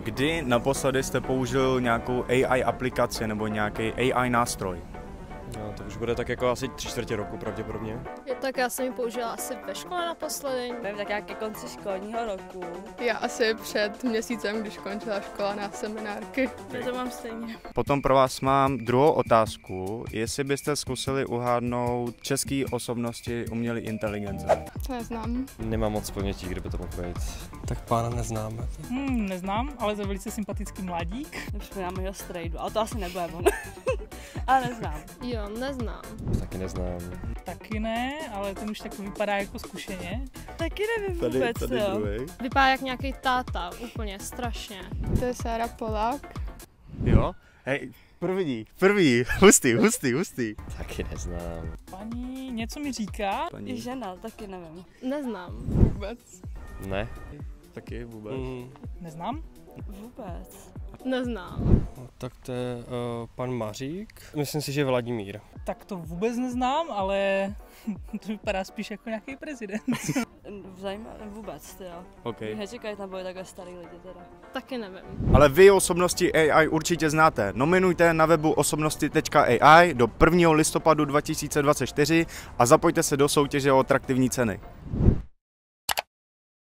Kdy naposledy jste použil nějakou AI aplikaci nebo nějaký AI nástroj? No, to už bude tak jako asi 3/4 roku pravděpodobně. Tak já jsem ji použila asi ve škole naposledy. Nevím, tak jak ke konci školního roku. Já asi před měsícem, když končila škola na seminárky. Já to mám stejně. Potom pro vás mám druhou otázku, jestli byste zkusili uhádnout české osobnosti umělé inteligence. Neznám. Nemám moc ponětí, kde by to mohl být. Tak pána neznáme. Neznám, ale za velice sympatický mladík. Nepřipomínám jeho strejdu, ale to asi nebude on. Ale neznám. Jo, neznám. Taky neznám. Taky ne, ale ten už tak vypadá jako zkušeně. Taky nevím vůbec, jo. Vypadá jak nějaký táta, úplně strašně. To je Sára Polák. Jo? Hej, první, hustý. Taky neznám. Paní něco mi říká. Je žena, taky nevím. Neznám. Vůbec. Ne? Taky vůbec. Neznám. Vůbec. Neznám. No, tak to je pan Mařík. Myslím si, že Vladimír. Tak to vůbec neznám, ale to vypadá spíš jako nějaký prezident. Zajímavé, vůbec, jo. Okay. Nečekají tam byli takhle starý lidi teda. Taky nevím. Ale vy osobnosti AI určitě znáte. Nominujte na webu osobnosti.ai do 1. listopadu 2024 a zapojte se do soutěže o atraktivní ceny.